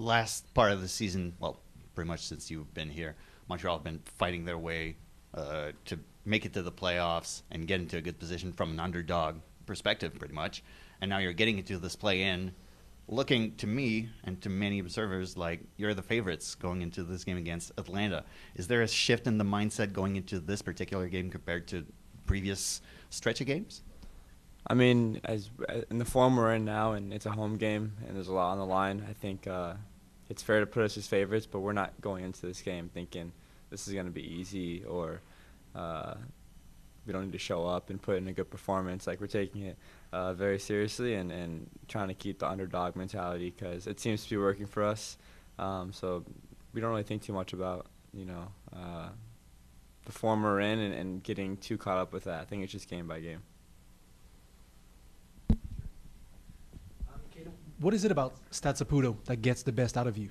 last part of the season, well, pretty much since you've been here, Montreal have been fighting their way to make it to the playoffs and get into a good position from an underdog perspective, pretty much. And now you're getting into this play-in, looking to me and to many observers like you're the favorites going into this game against Atlanta. Is there a shift in the mindset going into this particular game compared to previous stretch of games? I mean, as in the form we're in now, and it's a home game, and there's a lot on the line, I think it's fair to put us as favorites, but we're not going into this game thinking this is going to be easy or we don't need to show up and put in a good performance. Like, we're taking it very seriously and trying to keep the underdog mentality because it seems to be working for us. So we don't really think too much about, the form we're in and getting too caught up with that. I think it's just game by game. What is it about Stade Saputo that gets the best out of you?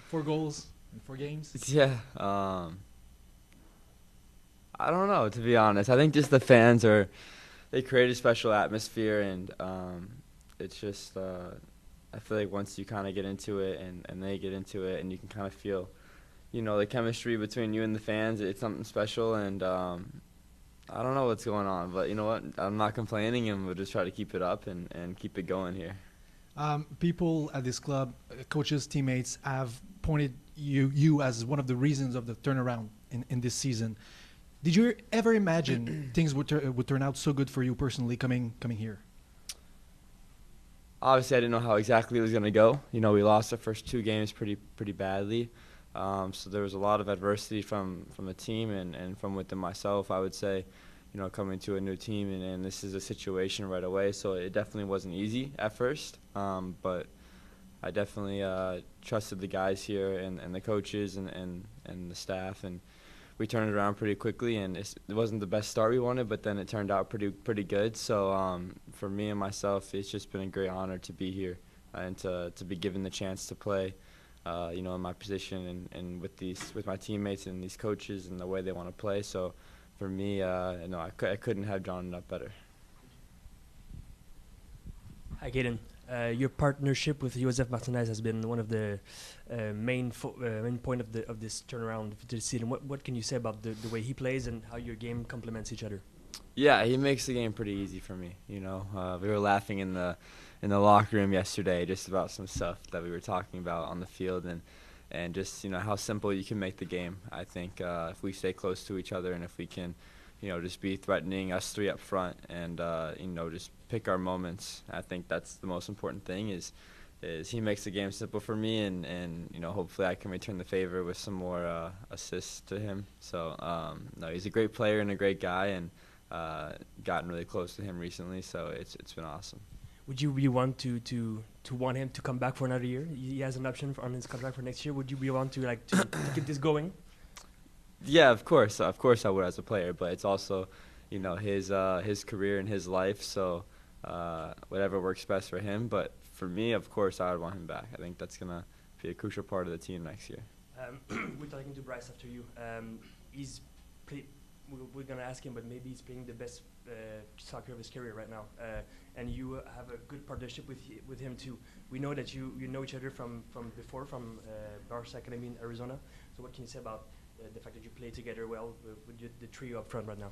4 goals in 4 games? Yeah. I don't know, to be honest. I think just the fans they create a special atmosphere, and it's just, I feel like once you kind of get into it and they get into it and you can kind of feel, the chemistry between you and the fans, it's something special, and I don't know what's going on, but you know what? I'm not complaining, and we'll just try to keep it up and keep it going here. People at this club, coaches, teammates, have pointed you as one of the reasons of the turnaround in this season. Did you ever imagine things would turn out so good for you personally coming here? Obviously, I didn't know how exactly it was going to go. We lost our first 2 games pretty badly. So there was a lot of adversity from the team and from within myself, I would say, coming to a new team. And this is a situation right away. So it definitely wasn't easy at first. But I definitely trusted the guys here and the coaches and the staff. And we turned it around pretty quickly, and it wasn't the best start we wanted, but then it turned out pretty good. So for me and myself, it's just been a great honor to be here and to be given the chance to play, in my position and with my teammates and these coaches and the way they want to play. So for me, I couldn't have drawn it up better. Hi, Caden. Your partnership with Joseph Martinez has been one of the main point of this turnaround of this season. What can you say about the way he plays and how your game complements each other? Yeah, he makes the game pretty easy for me. We were laughing in the locker room yesterday just about some stuff that we were talking about on the field and just how simple you can make the game. I think if we stay close to each other and if we can just be threatening us 3 up front and, just pick our moments. I think that's the most important thing is he makes the game simple for me and hopefully I can return the favor with some more assists to him. So, no, he's a great player and a great guy and gotten really close to him recently, so it's been awesome. Would you want to want him to come back for another year? He has an option on his contract for next year. Would you want to to keep this going? Yeah, of course I would as a player, but it's also, his career and his life. So whatever works best for him. But for me, of course, I would want him back. I think that's gonna be a crucial part of the team next year. We're talking to Bryce after you. We're gonna ask him, but maybe he's playing the best soccer of his career right now. And you have a good partnership with him too. We know that you know each other from before, from Barca Academy in Arizona. So what can you say about the fact that you play together well with the trio up front right now?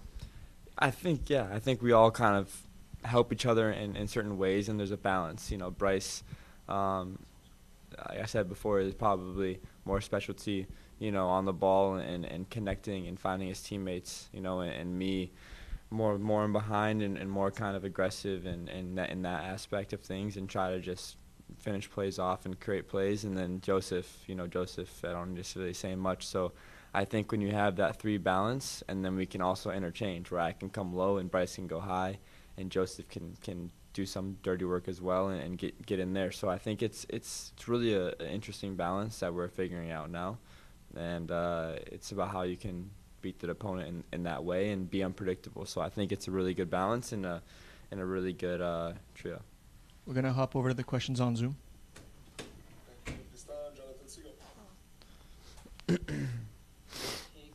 I think we all kind of help each other in certain ways, and there's a balance. Bryce, like I said before, is probably more specialty, on the ball and connecting and finding his teammates, and me more in behind and more kind of aggressive and in that aspect of things and try to just finish plays off and create plays. And then Joseph, I don't necessarily say much. So I think when you have that 3 balance, and then we can also interchange where I can come low and Bryce can go high, and Joseph can do some dirty work as well and get in there. So I think it's really an interesting balance that we're figuring out now, and it's about how you can beat the opponent in that way and be unpredictable. So I think it's a really good balance and a really good trio. We're gonna hop over to the questions on Zoom. Hey,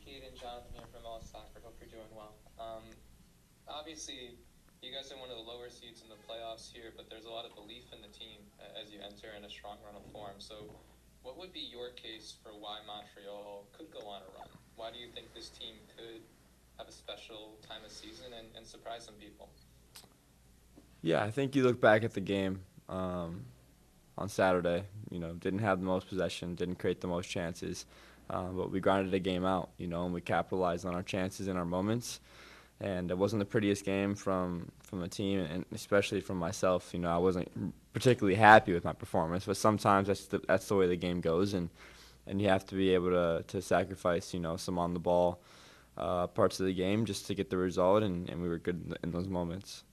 Caden, Jonathan here from All Soccer. Hope you're doing well. Obviously, You guys are one of the lower seeds in the playoffs here, but there's a lot of belief in the team as you enter in a strong run of form. So what would be your case for why Montreal could go on a run? Why do you think this team could have a special time of season and surprise some people? Yeah, I think you look back at the game on Saturday. Didn't have the most possession, didn't create the most chances, but we grinded the game out. And we capitalized on our chances in our moments. And it wasn't the prettiest game from the team, and especially from myself. I wasn't particularly happy with my performance, but sometimes that's the way the game goes, and you have to be able to sacrifice some on the ball parts of the game just to get the result, and we were good in those moments.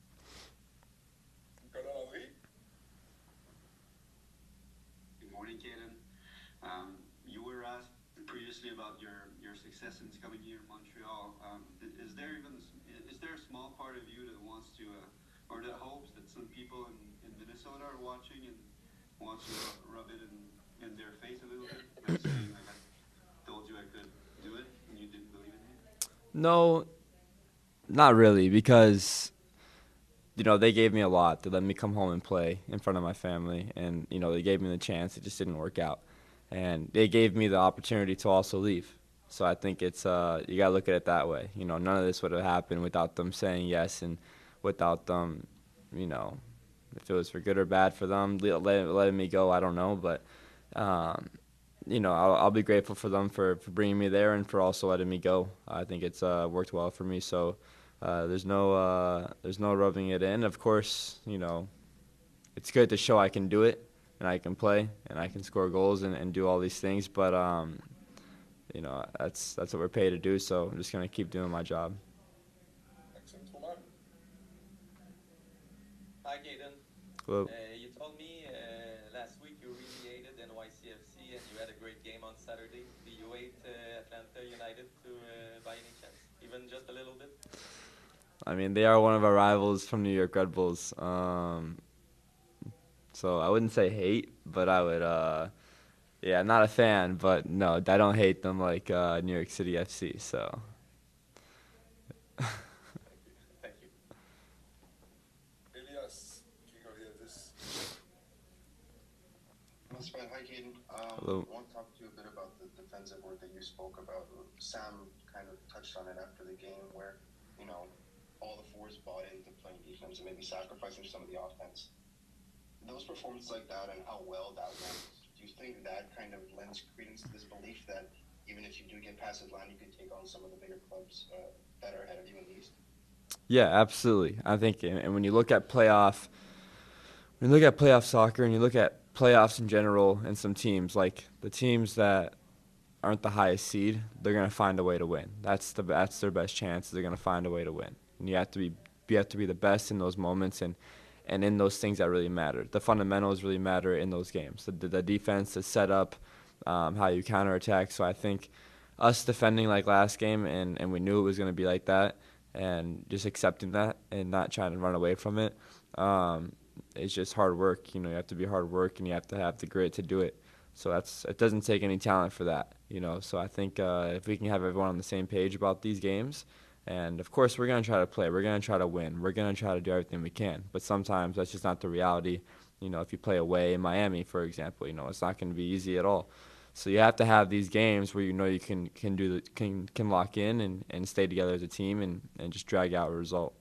Good morning, Caden. You were asked previously about your success since coming here in Montreal. Is there a small part of you that wants to, or that hopes that some people in Minnesota are watching and wants to rub it in their face a little bit? By saying, like, I told you I could do it, and you didn't believe in me? No, not really, because they gave me a lot. They let me come home and play in front of my family, and they gave me the chance. It just didn't work out, and they gave me the opportunity to also leave. So I think it's you gotta look at it that way. None of this would have happened without them saying yes, and without them, if it was for good or bad for them letting me go, I don't know. But I'll be grateful for them for bringing me there and for also letting me go. I think it's worked well for me. So there's no rubbing it in. Of course, it's good to show I can do it and I can play and I can score goals and do all these things. But that's what we're paid to do. So I'm just gonna keep doing my job. Hi, Caden. Hello. You told me last week you really hated NYCFC and you had a great game on Saturday. Do you hate Atlanta United by any chance? Even just a little bit? I mean, they are one of our rivals from New York Red Bulls. So I wouldn't say hate, but I would, not a fan, but no, I don't hate them like New York City FC, so. Thank you. Elias, Hi, Caden. Hello. I want to talk to you a bit about the defensive work that you spoke about. Sam kind of touched on it after the game where, all the forwards bought into playing defense and maybe sacrificing some of the offense. Those performances like that and how well that went, do you think that kind of lends credence to this belief that even if you do get past Atlanta, you could take on some of the bigger clubs that are ahead of you in the East? Yeah, absolutely. I think, and when you look at playoff soccer and you look at playoffs in general and some teams, like the teams that aren't the highest seed, they're going to find a way to win. That's their best chance. They're going to find a way to win. And you have to be the best in those moments and in those things that really matter. The fundamentals really matter in those games. The defense, the setup, how you counterattack. So I think us defending like last game, and we knew it was going to be like that, and just accepting that and not trying to run away from it, it's just hard work. You have to be hard work, and you have to have the grit to do it. So it doesn't take any talent for that. So I think if we can have everyone on the same page about these games, and of course we're going to try to play, we're going to try to win, we're going to try to do everything we can. But sometimes that's just not the reality. If you play away in Miami, for example, it's not going to be easy at all. So you have to have these games where you can lock in and stay together as a team and just drag out a result.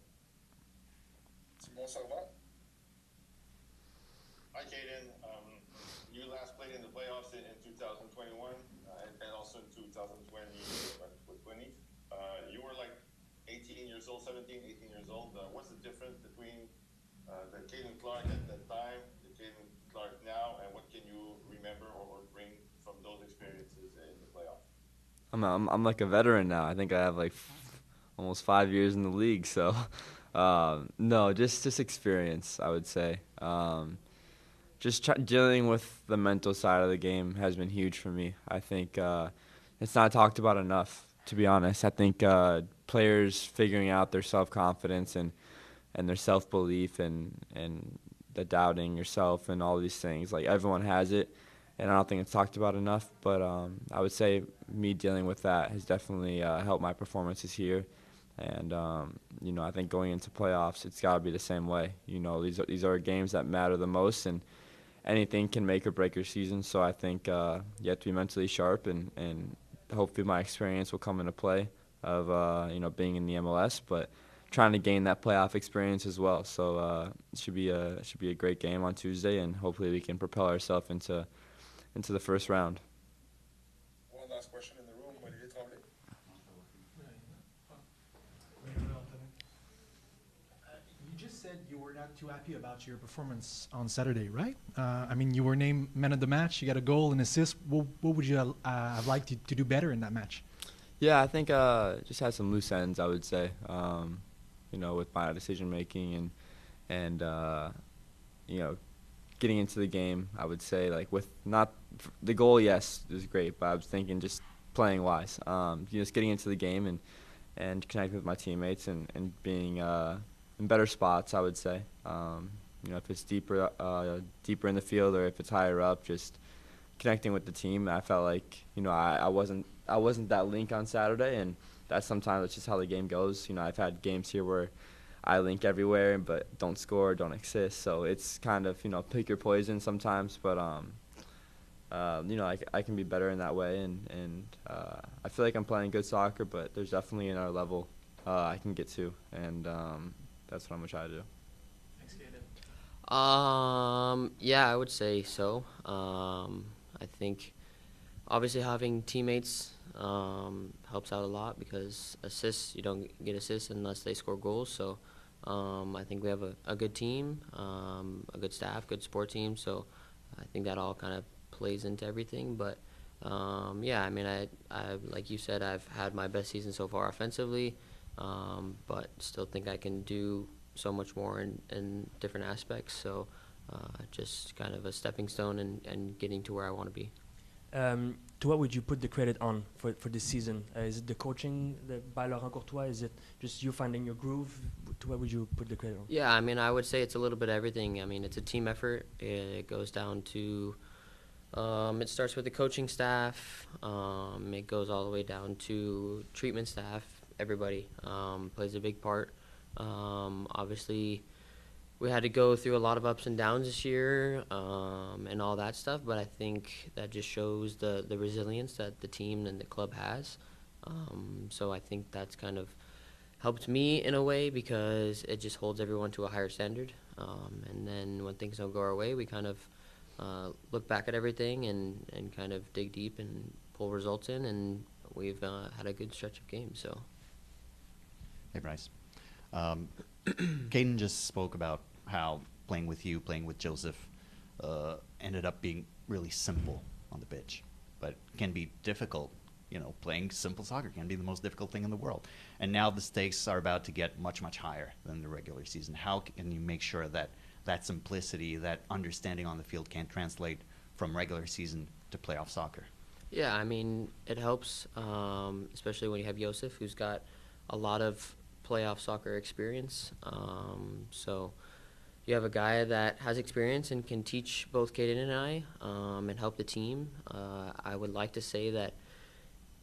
Hi, Caden. You last played in the playoffs in 2021 and also in 2020 with 20. You were like 18 years old, 17, 18 years old. What's the difference between the Caden Clark at that time, the Caden Clark now, and what can you remember or bring from those experiences in the playoffs? I'm like a veteran now. I think I have like almost 5 years in the league. So no, just experience, I would say. Dealing with the mental side of the game has been huge for me. I think it's not talked about enough, to be honest. I think players figuring out their self-confidence and their self-belief and the doubting yourself and all these things. Like, everyone has it, and I don't think it's talked about enough. But I would say me dealing with that has definitely helped my performances here. And I think going into playoffs, it's got to be the same way. These are games that matter the most, and anything can make or break your season. So I think you have to be mentally sharp, and hopefully my experience will come into play of being in the MLS, but trying to gain that playoff experience as well. So it should be a great game on Tuesday, and hopefully we can propel ourselves into the first round. One last question in the room. You just said you were not too happy about your performance on Saturday, right? You were named man of the match. You got a goal and assist. What would you have liked to do better in that match? Yeah, I think just had some loose ends, I would say, with my decision making and getting into the game. I would say with not the goal, yes, it was great, but I was thinking just playing wise, just getting into the game and connecting with my teammates and being in better spots, I would say. If it's deeper in the field or if it's higher up, just connecting with the team. I felt like I wasn't that link on Saturday, and that's just how the game goes. I've had games here where I link everywhere but don't score, don't assist. So it's kind of pick your poison sometimes. But I can be better in that way, and I feel like I'm playing good soccer. But there's definitely another level I can get to, and that's what I'm gonna try to do. Thanks, Caden. Yeah, I would say so. I think obviously having teammates helps out a lot because assists, you don't get assists unless they score goals. So I think we have a good team, a good staff, good support team. So I think that all kind of plays into everything. But I like you said, I've had my best season so far offensively, but still think I can do so much more in different aspects. So just kind of a stepping stone and getting to where I want to be. To what would you put the credit on for this season? Is it the coaching by Laurent Courtois? Is it just you finding your groove? To what would you put the credit on? Yeah, I would say it's a little bit of everything. It's a team effort. It goes down to it starts with the coaching staff. It goes all the way down to treatment staff. Everybody plays a big part. Obviously, we had to go through a lot of ups and downs this year and all that stuff, but I think that just shows the resilience that the team and the club has. So I think that's kind of helped me in a way because it just holds everyone to a higher standard. And then when things don't go our way, we kind of look back at everything and kind of dig deep and pull results in, and we've had a good stretch of games. So. Hey, Bryce. Caden just spoke about how playing with Joseph, ended up being really simple on the pitch, but can be difficult. Playing simple soccer can be the most difficult thing in the world. And now the stakes are about to get much, much higher than the regular season. How can you make sure that simplicity, that understanding on the field can translate from regular season to playoff soccer? Yeah, it helps, especially when you have Joseph, who's got a lot of playoff soccer experience. So you have a guy that has experience and can teach both Caden and I and help the team. I would like to say that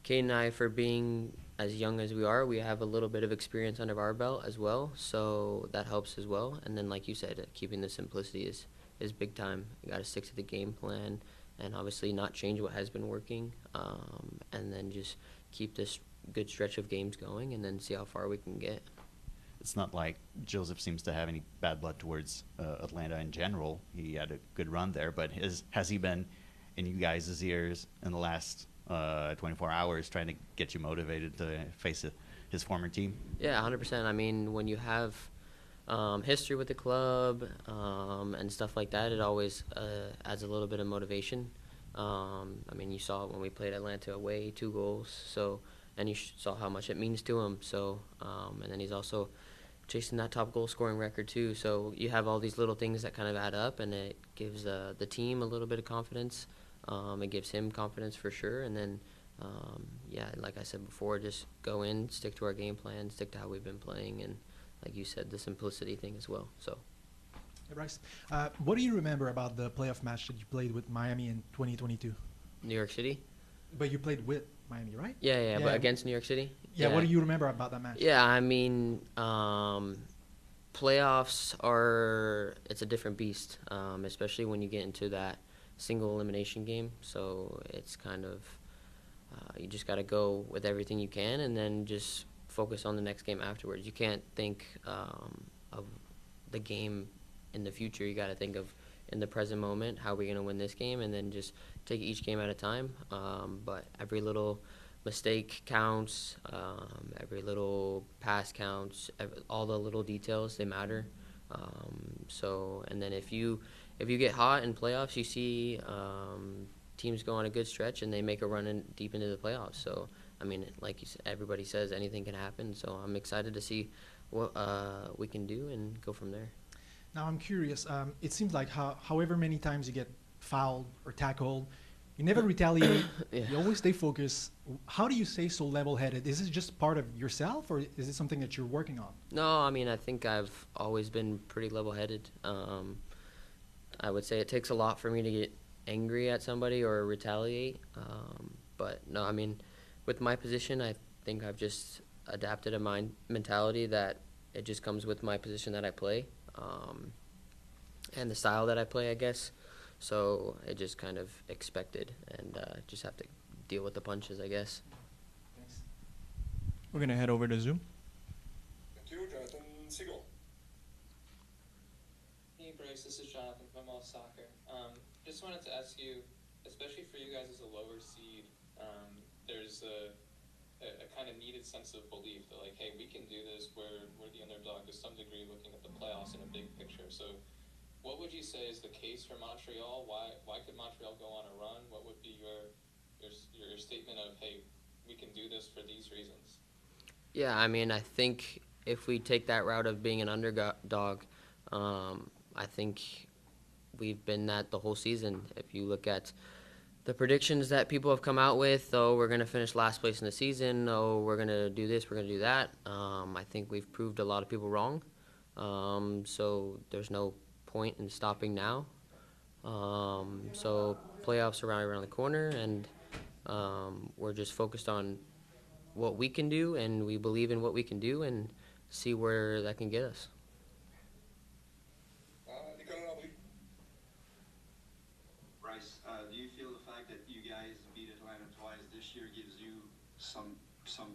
Caden and I, for being as young as we are, we have a little bit of experience under our belt as well, so that helps as well. And then, like you said, keeping the simplicity is big time. You got to stick to the game plan and obviously not change what has been working, and then just keep this good stretch of games going and then see how far we can get. It's not like Joseph seems to have any bad blood towards Atlanta in general. He had a good run there, but has he been in you guys' ears in the last 24 hours trying to get you motivated to face his former team? Yeah, 100%. When you have history with the club and stuff like that, it always adds a little bit of motivation. You saw it when we played Atlanta away, 2 goals. So, and you saw how much it means to him. So, and then he's also chasing that top goal scoring record too. So you have all these little things that kind of add up, and it gives the team a little bit of confidence. It gives him confidence for sure. And then, like I said before, just go in, stick to our game plan, stick to how we've been playing, and like you said, the simplicity thing as well. So. Hey, Bryce, what do you remember about the playoff match that you played with Miami in 2022? New York City? But you played with Miami, right? Yeah, but against New York City. Yeah. What do you remember about that match? Yeah, I mean, playoffs it's a different beast, especially when you get into that single elimination game. So it's kind of, you just got to go with everything you can and then just focus on the next game afterwards. You can't think of the game in the future. You got to think of in the present moment, how are we going to win this game, and then just take each game at a time. But every little mistake counts, every little pass counts, all the little details, they matter. And then if you get hot in playoffs, you see teams go on a good stretch and they make a run deep into the playoffs. So, I mean, like you said, everybody says anything can happen. So I'm excited to see what we can do and go from there. Now I'm curious. It seems like however many times you get fouled or tackled, you never retaliate. Yeah. You always stay focused. How do you stay so level-headed? Is it just part of yourself, or is it something that you're working on? No, I mean, I think I've always been pretty level-headed. I would say it takes a lot for me to get angry at somebody or retaliate. But no, I mean, with my position, I think I've just adapted a mentality that it just comes with my position that I play, and the style that I play, I guess. So it just kind of expected, and just have to deal with the punches, I guess. Thanks. We're going to head over to Zoom. Thank you, Jonathan Siegel. Hey Bryce, this is Jonathan from All Soccer. Just wanted to ask you, especially for you guys as a lower seed, there's a kind of needed sense of belief that, like, hey, we can do this. We're the underdog to some degree, looking at the playoffs in a big picture. So what would you say is the case for Montreal? Why could Montreal go on a run? What would be your statement of, hey, we can do this for these reasons? Yeah, I mean, I think if we take that route of being an underdog, I think we've been that the whole season. If you look at the predictions that people have come out with, we're going to finish last place in the season, we're going to do this, we're going to do that, I think we've proved a lot of people wrong. So there's no point in stopping now. So playoffs are right around the corner, and we're just focused on what we can do, and we believe in what we can do, and see where that can get us. Bryce, do you feel the fact that you guys beat Atlanta twice this year gives you some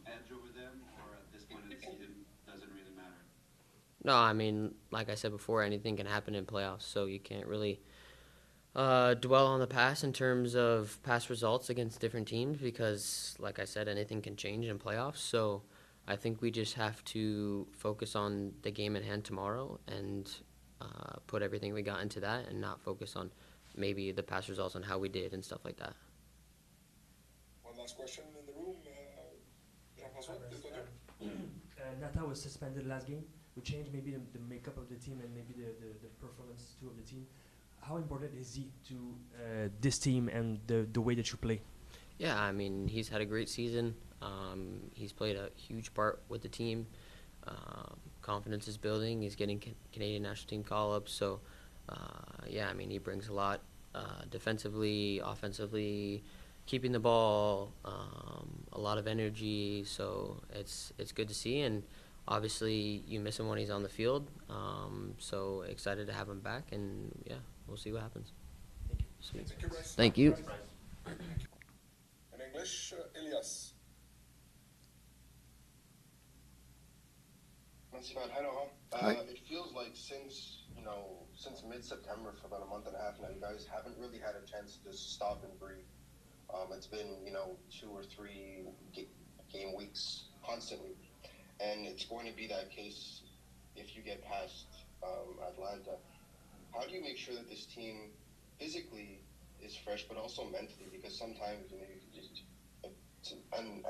edge over them, or at this point of the season doesn't really matter? No, I mean, like I said before, anything can happen in playoffs, so you can't really dwell on the past in terms of past results against different teams because, like I said, anything can change in playoffs. So I think we just have to focus on the game at hand tomorrow and put everything we got into that and not focus on maybe the past results and how we did and stuff like that. One last question in the room. Nata was suspended last game. We changed maybe the makeup of the team and maybe the performance too of the team. How important is he to this team and the way that you play? Yeah, I mean, he's had a great season. He's played a huge part with the team. Confidence is building. He's getting Canadian national team call-ups. So, yeah, I mean, he brings a lot defensively, offensively, keeping the ball, a lot of energy. So it's good to see. And obviously, you miss him when he's on the field. So excited to have him back. And, yeah, we'll see what happens. Thank you, Bryce. Thank you. In English, Elias. Hi, Laurent. It feels like since mid-September, for about a month and a half now, you guys haven't really had a chance to just stop and breathe. It's been, 2 or 3 game weeks constantly. And it's going to be that case if you get past Atlanta. How do you make sure that this team physically is fresh, but also mentally? Because sometimes, it's an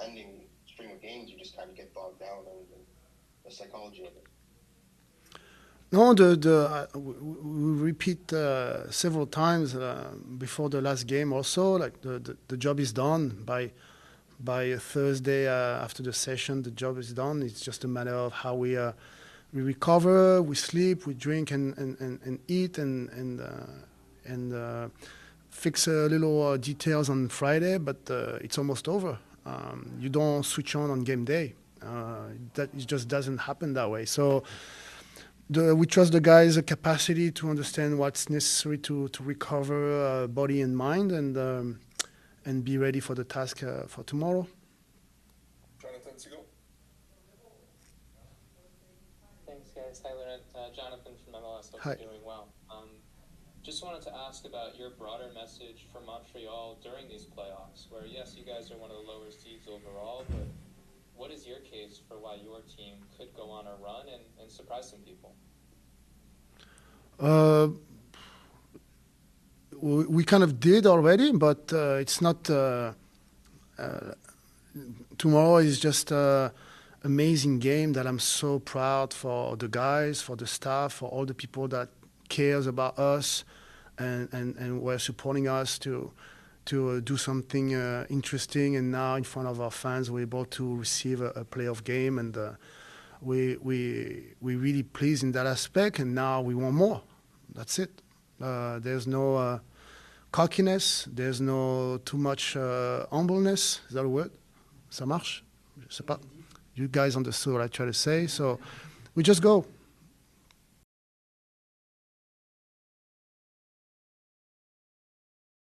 unending string of games, you just kind of get bogged down in the psychology of it. No, we repeat several times before the last game also, like the job is done by Thursday after the session. The job is done. It's just a matter of how we recover, we sleep, we drink and eat and fix little details on Friday, but it's almost over. You don't switch on game day. That it just doesn't happen that way. So we trust the guys' capacity to understand what's necessary to recover body and mind and be ready for the task for tomorrow. Jonathan Seagull. Thanks, guys. Hi, Laurent. Jonathan from MLS. Hope Hi. you're doing well. Just wanted to ask about your broader message for Montreal during these playoffs, where, yes, you guys are one of the lower seeds overall, but what is your case for why your team could go on a run and surprise some people? We kind of did already, but it's not. Tomorrow is just an amazing game that I'm so proud for the guys, for the staff, for all the people that cares about us and were supporting us to do something interesting. And now in front of our fans, we're able to receive a playoff game, and we really pleased in that aspect. And now we want more. That's it. There's no cockiness. There's no too much humbleness. Is that a word? Ça marche? Je sais pas. You guys understood what I try to say. So we just go.